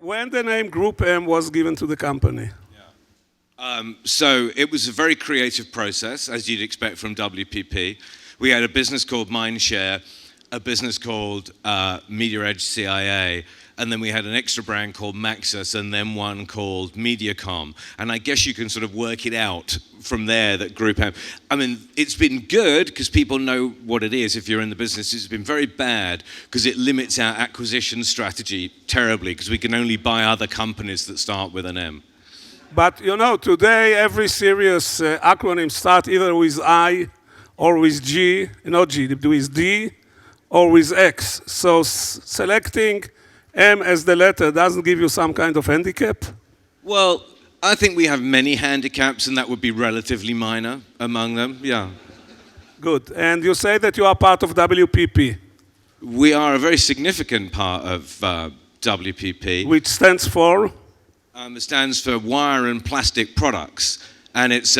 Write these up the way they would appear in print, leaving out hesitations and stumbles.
when the name Group M was given to the company? So it was a very creative process, as you'd expect from WPP. We had a business called Mindshare, a business called Media Edge CIA, and then we had an extra brand called Maxus, and then one called Mediacom. And I guess you can sort of work it out from there that Group M. I mean, it's been good because people know what it is if you're in the business. It's been very bad because it limits our acquisition strategy terribly because we can only buy other companies that start with an M. But you know, today every serious acronym starts either with I or with G, not G, with D or with X. So selecting M as the letter doesn't give you some kind of handicap? Well, I think we have many handicaps, and that would be relatively minor among them, yeah. Good. And you say that you are part of WPP? We are a very significant part of WPP. Which stands for? It stands for Wire and Plastic Products, and it's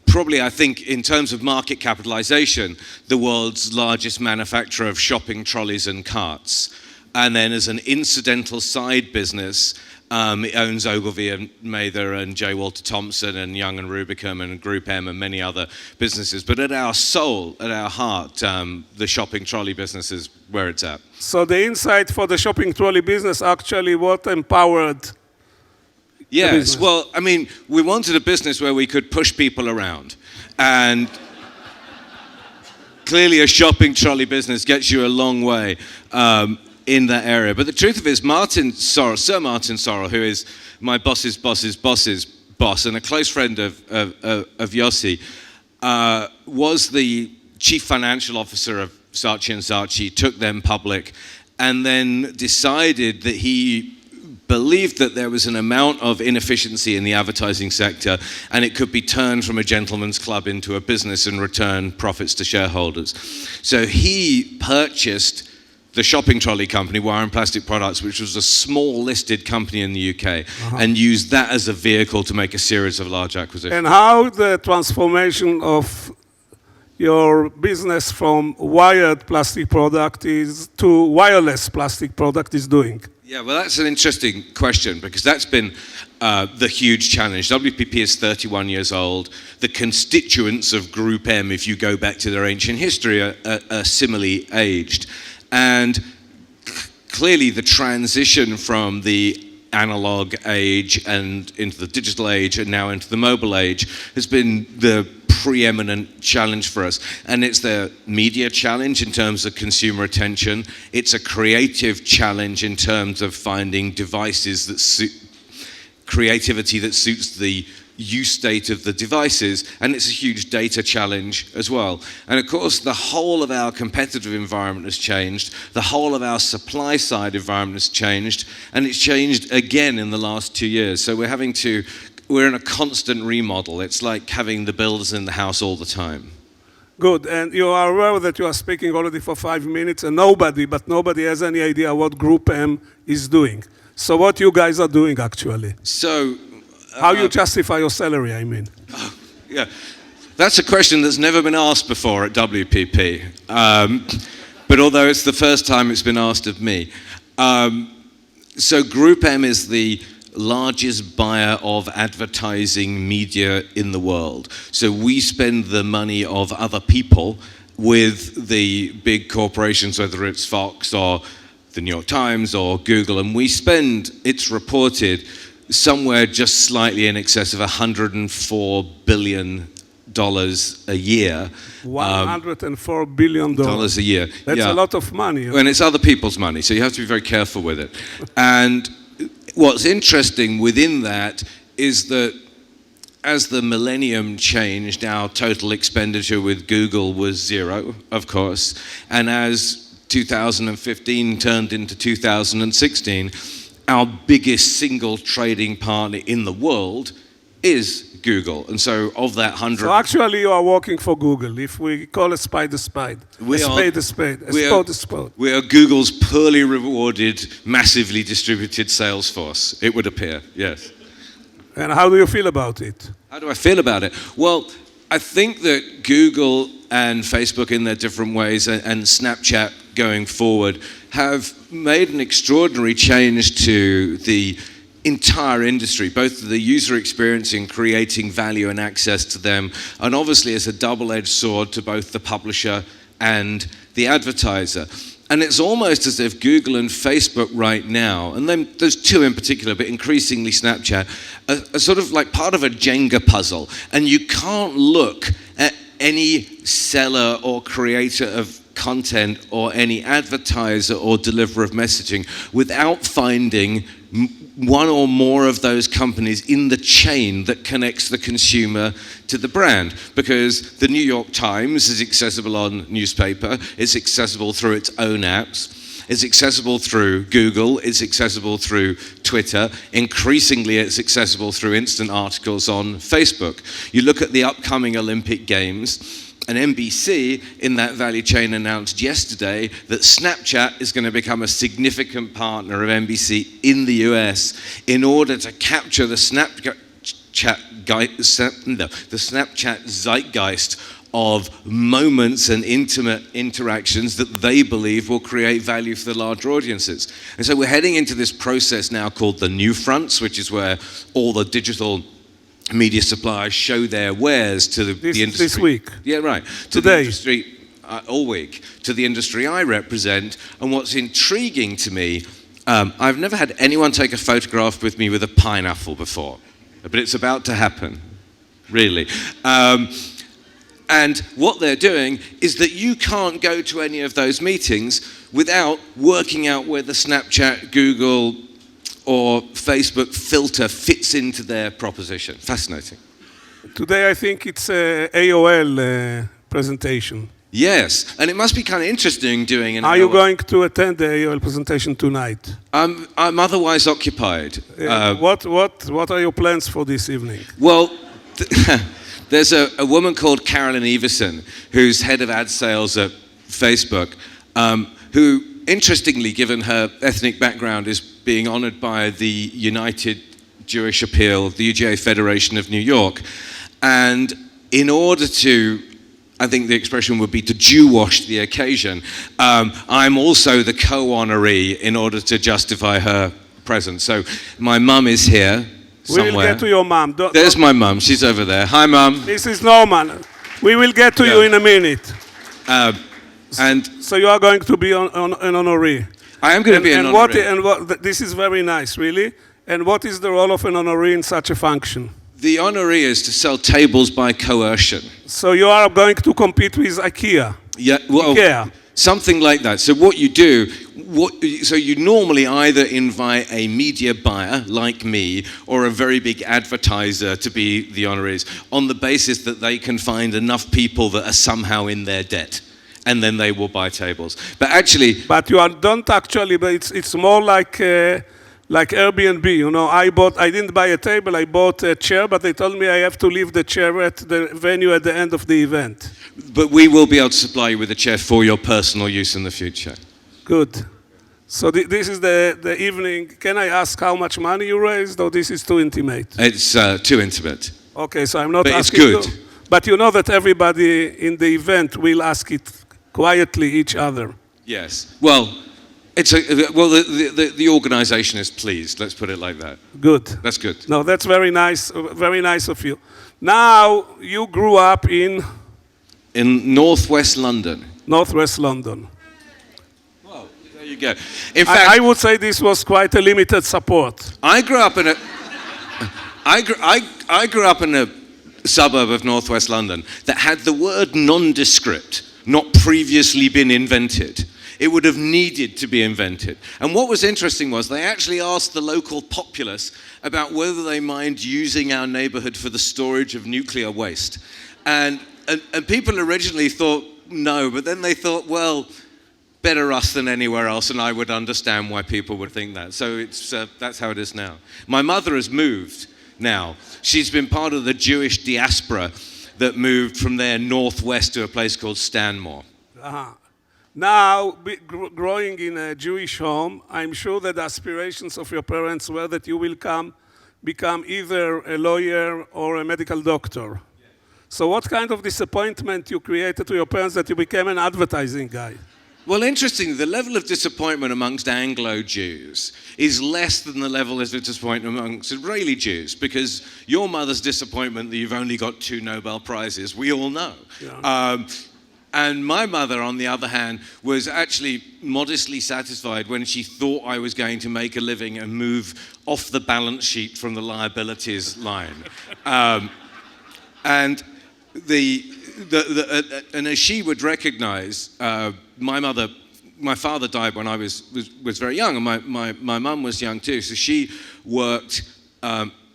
probably, I think, in terms of market capitalization, the world's largest manufacturer of shopping trolleys and carts. And then as an incidental side business, it owns Ogilvy and Mather and J. Walter Thompson and Young and Rubicam and Group M and many other businesses. But at our soul, at our heart, the shopping trolley business is where it's at. So the insight for the shopping trolley business actually what empowered? Yes, well, I mean, we wanted a business where we could push people around. And clearly a shopping trolley business gets you a long way in that area. But the truth of it is, Sir Martin Sorrell, who is my boss's boss's boss's boss and a close friend of Yossi, was the chief financial officer of Saatchi & Saatchi, took them public, and then decided that he believed that there was an amount of inefficiency in the advertising sector and it could be turned from a gentleman's club into a business and return profits to shareholders. So he purchased the shopping trolley company, Wire and Plastic Products, which was a small listed company in the UK, and used that as a vehicle to make a series of large acquisitions. And how the transformation of your business from wired plastic product to wireless plastic product is doing? Yeah, well, that's an interesting question because that's been the huge challenge. WPP is 31 years old. The constituents of Group M, if you go back to their ancient history, are similarly aged. And clearly the transition from the analog age and into the digital age and now into the mobile age has been the preeminent challenge for us. And it's the media challenge in terms of consumer attention. It's a creative challenge in terms of finding devices that suit creativity that suits the use state of the devices, and it's a huge data challenge as well. And of course, the whole of our competitive environment has changed, the whole of our supply side environment has changed, and it's changed again in the last 2 years. So we're in a constant remodel. It's like having the builders in the house all the time. Good, and you are aware that you are speaking already for 5 minutes, and nobody has any idea what Group M is doing. So what you guys are doing actually? So, how you justify your salary, I mean? Yeah, that's a question that's never been asked before at WPP. But although it's the first time it's been asked of me. So Group M is the largest buyer of advertising media in the world. So we spend the money of other people with the big corporations, whether it's Fox or the New York Times or Google, and we spend, it's reported, somewhere just slightly in excess of $104 billion a year. $104 billion a year. That's a lot of money. And it's other people's money, so you have to be very careful with it. And what's interesting within that is that as the millennium changed, our total expenditure with Google was zero, of course, and as 2015 turned into 2016, our biggest single trading partner in the world is Google. And so of that 100... So actually you are working for Google, if we call a spade a spade. A spade a spade, a spade a spade. We are Google's poorly rewarded, massively distributed sales force, it would appear, yes. And how do you feel about it? How do I feel about it? Well, I think that Google and Facebook in their different ways and Snapchat going forward have made an extraordinary change to the entire industry, both the user experience in creating value and access to them, and obviously as a double-edged sword to both the publisher and the advertiser. And it's almost as if Google and Facebook right now, and then there's two in particular, but increasingly Snapchat, are sort of like part of a Jenga puzzle. And you can't look at any seller or creator of content or any advertiser or deliverer of messaging without finding one or more of those companies in the chain that connects the consumer to the brand. Because the New York Times is accessible on newspaper, it's accessible through its own apps, it's accessible through Google, it's accessible through Twitter, increasingly it's accessible through instant articles on Facebook. You look at the upcoming Olympic Games, and NBC in that value chain announced yesterday that Snapchat is going to become a significant partner of NBC in the US in order to capture the Snapchat zeitgeist of moments and intimate interactions that they believe will create value for the larger audiences. And so we're heading into this process now called the New Fronts, which is where all the digital media suppliers show their wares to the industry. This week. Yeah, right. To Today. the industry, all week, to the industry I represent. And what's intriguing to me, I've never had anyone take a photograph with me with a pineapple before, but it's about to happen, really. And what they're doing is that you can't go to any of those meetings without working out where the Snapchat, Google, or Facebook filter fits into their proposition. Fascinating. Today I think it's a AOL presentation. Yes, and it must be kind of interesting doing an Are you going to attend the AOL presentation tonight? I'm otherwise occupied. What are your plans for this evening? Well, there's a woman called Carolyn Everson, who's head of ad sales at Facebook, who, interestingly, given her ethnic background, is being honored by the United Jewish Appeal, the UJA Federation of New York. And in order to, I think the expression would be to Jew-wash the occasion, I'm also the co-honoree in order to justify her presence. So my mum is here somewhere. We will get to your mum. There's my mum, she's over there. Hi, mum. This is Norman. We will get to you in a minute. And so you are going to be an honoree. I am going to be an honoree. This is very nice, really. And what is the role of an honoree in such a function? The honoree is to sell tables by coercion. So you are going to compete with IKEA? Yeah, well, IKEA. Something like that. So what you do, so you normally either invite a media buyer like me or a very big advertiser to be the honorees on the basis that they can find enough people that are somehow in their debt. And then they will buy tables. But actually... But don't actually, but it's more like Airbnb, you know. I didn't buy a table, I bought a chair, but they told me I have to leave the chair at the venue at the end of the event. But we will be able to supply you with a chair for your personal use in the future. Good. So this is the evening. Can I ask how much money you raised, or this is too intimate? It's too intimate. Okay, so I'm not but asking it's good. you. But you know that everybody in the event will ask it quietly each other. Yes. Well, the organization is pleased. Let's put it like that. Good. That's good. No, that's very nice of you. Now you grew up in northwest London. Northwest London. Well, there you go. In fact, I would say this was quite a limited support. I grew up in a suburb of northwest London that had the word nondescript not previously been invented. It would have needed to be invented. And what was interesting was they actually asked the local populace about whether they mind using our neighborhood for the storage of nuclear waste. And people originally thought no, but then they thought, well, better us than anywhere else, and I would understand why people would think that. So that's how it is now. My mother has moved now. She's been part of the Jewish diaspora that moved from there northwest to a place called Stanmore. Uh-huh. Now, growing in a Jewish home, I'm sure that the aspirations of your parents were that you will become either a lawyer or a medical doctor. Yeah. So what kind of disappointment you created to your parents that you became an advertising guy? Well, interestingly, the level of disappointment amongst Anglo-Jews is less than the level of disappointment amongst Israeli Jews, because your mother's disappointment that you've only got 2 Nobel Prizes, we all know. Yeah. And my mother, on the other hand, was actually modestly satisfied when she thought I was going to make a living and move off the balance sheet from the liabilities line. And and as she would recognize, my father died when I was very young, and my mum was young too, so she worked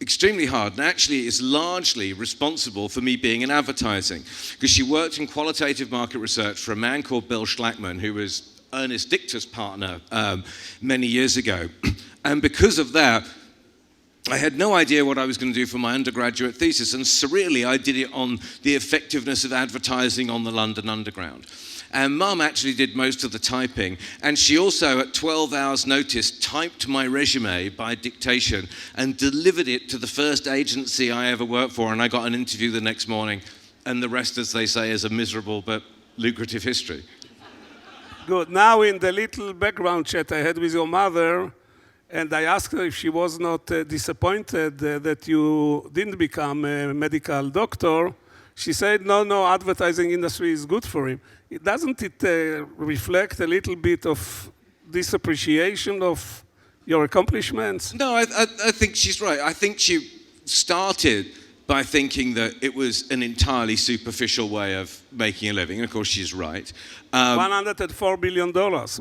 extremely hard, and actually is largely responsible for me being in advertising, because she worked in qualitative market research for a man called Bill Schlackman, who was Ernest Dichter's partner many years ago. And because of that, I had no idea what I was going to do for my undergraduate thesis, and surreally, I did it on the effectiveness of advertising on the London Underground. And Mum actually did most of the typing, and she also, at 12 hours' notice, typed my resume by dictation and delivered it to the first agency I ever worked for, and I got an interview the next morning, and the rest, as they say, is a miserable but lucrative history. Good. Now, in the little background chat I had with your mother, and I asked her if she was not disappointed that you didn't become a medical doctor. She said, no, advertising industry is good for him. Doesn't it reflect a little bit of disappreciation of your accomplishments? No, I think she's right. I think she started by thinking that it was an entirely superficial way of making a living. Of course, she's right. $104 billion,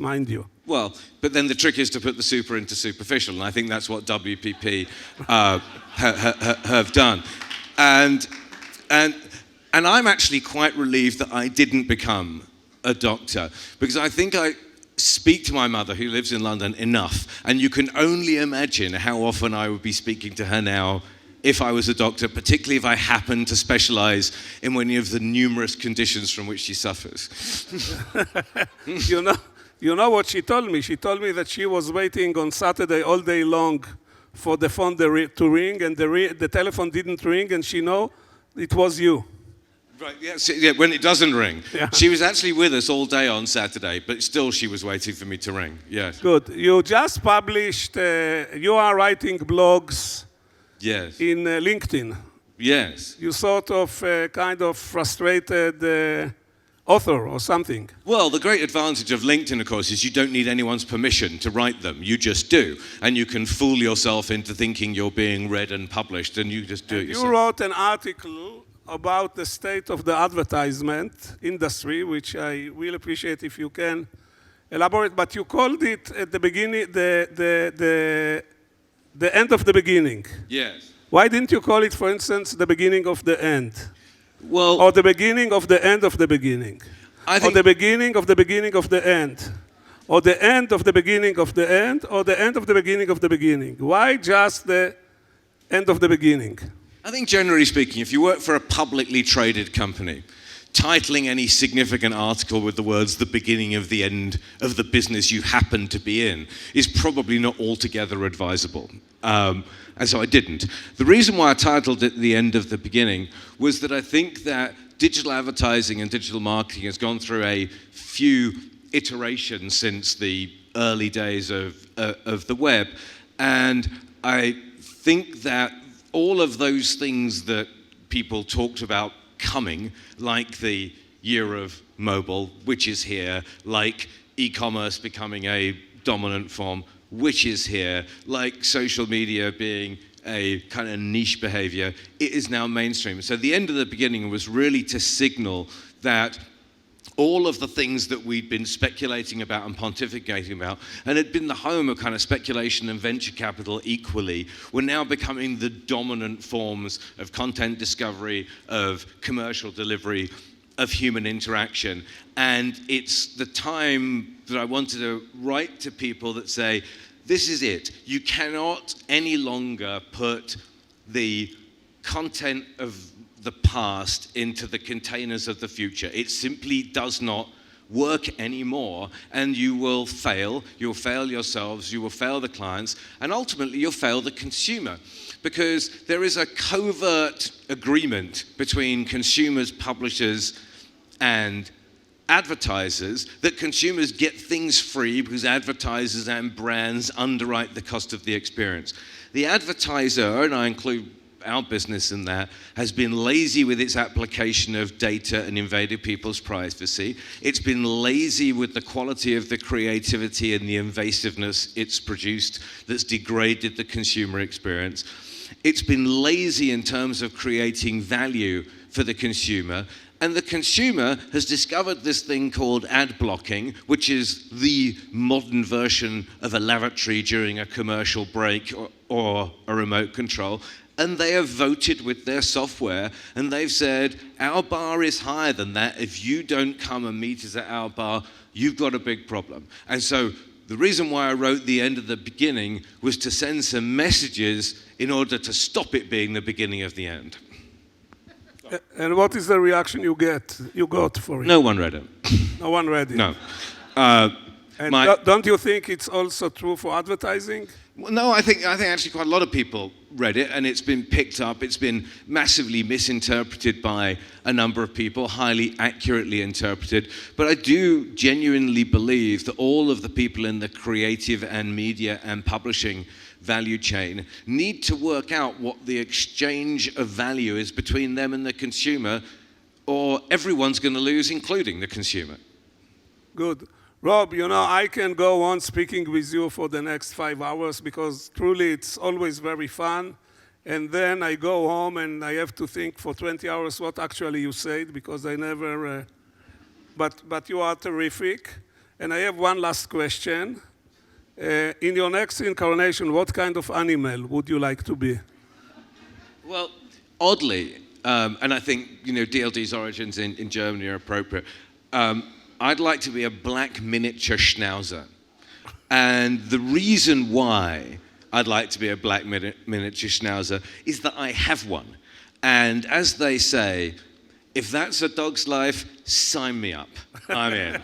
mind you. Well, but then the trick is to put the super into superficial, and I think that's what WPP have done. And I'm actually quite relieved that I didn't become a doctor, because I think I speak to my mother, who lives in London, enough, and you can only imagine how often I would be speaking to her now if I was a doctor, particularly if I happened to specialize in any of the numerous conditions from which she suffers. You know what she told me? She told me that she was waiting on Saturday all day long for the phone to ring, and the telephone didn't ring, and she know it was you. Right, yeah, when it doesn't ring. Yeah. She was actually with us all day on Saturday, but still she was waiting for me to ring, yes. Good. You just published, you are writing blogs Yes. in LinkedIn. Yes. You sort of kind of frustrated author or something. Well, the great advantage of LinkedIn, of course, is you don't need anyone's permission to write them. You just do. And you can fool yourself into thinking you're being read and published, and you just do it yourself. You wrote an article about the state of the advertisement industry, which I will appreciate if you can elaborate, but you called it at the beginning, the end of the beginning. Yes. Why didn't you call it, for instance, the beginning of the end? Well, Or the beginning of the end of the beginning? I think Or the beginning of the beginning of the end? Or the end of the beginning of the end? Or the end of the beginning of the beginning? Why just the end of the beginning? I think generally speaking, if you work for a publicly traded company, titling any significant article with the words "the beginning of the end of the business you happen to be in" is probably not altogether advisable. And so I didn't. The reason why I titled it "The End of the Beginning" was that I think that digital advertising and digital marketing has gone through a few iterations since the early days of the web. And I think that all of those things that people talked about coming, like the year of mobile, which is here, like e-commerce becoming a dominant form, which is here, like social media being a kind of niche behavior, it is now mainstream. So the end of the beginning was really to signal that all of the things that we'd been speculating about and pontificating about, and had been the home of kind of speculation and venture capital equally, were now becoming the dominant forms of content discovery, of commercial delivery, of human interaction. And it's the time that I wanted to write to people that say, this is it. You cannot any longer put the content of the past into the containers of the future. It simply does not work anymore, and you will fail. You'll fail yourselves, you will fail the clients, and ultimately you'll fail the consumer, because there is a covert agreement between consumers, publishers, and advertisers that consumers get things free because advertisers and brands underwrite the cost of the experience. The advertiser, and I include our business in that, has been lazy with its application of data and invaded people's privacy. It's been lazy with the quality of the creativity and the invasiveness it's produced that's degraded the consumer experience. It's been lazy in terms of creating value for the consumer. And the consumer has discovered this thing called ad blocking, which is the modern version of a lavatory during a commercial break or a remote control. And they have voted with their software, and they've said, our bar is higher than that. If you don't come and meet us at our bar, you've got a big problem. And so the reason why I wrote the end of the beginning was to send some messages in order to stop it being the beginning of the end. And what is the reaction you got for it? No one read it. No one read it? No. And don't you think it's also true for advertising? Well, no, I think actually quite a lot of people read it, and it's been picked up. It's been massively misinterpreted by a number of people, highly accurately interpreted. But I do genuinely believe that all of the people in the creative and media and publishing value chain need to work out what the exchange of value is between them and the consumer, or everyone's going to lose, including the consumer. Good. Rob, I can go on speaking with you for the next 5 hours because truly it's always very fun. And then I go home and I have to think for 20 hours what actually you said because I never, but you are terrific. And I have one last question. In your next incarnation, what kind of animal would you like to be? Well, oddly, and I think DLD's origins in Germany are appropriate, I'd like to be a black miniature schnauzer. And the reason why I'd like to be a black miniature schnauzer is that I have one. And as they say, if that's a dog's life, sign me up. I'm in.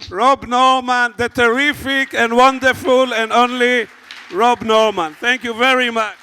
Rob Norman, the terrific and wonderful and only Rob Norman. Thank you very much.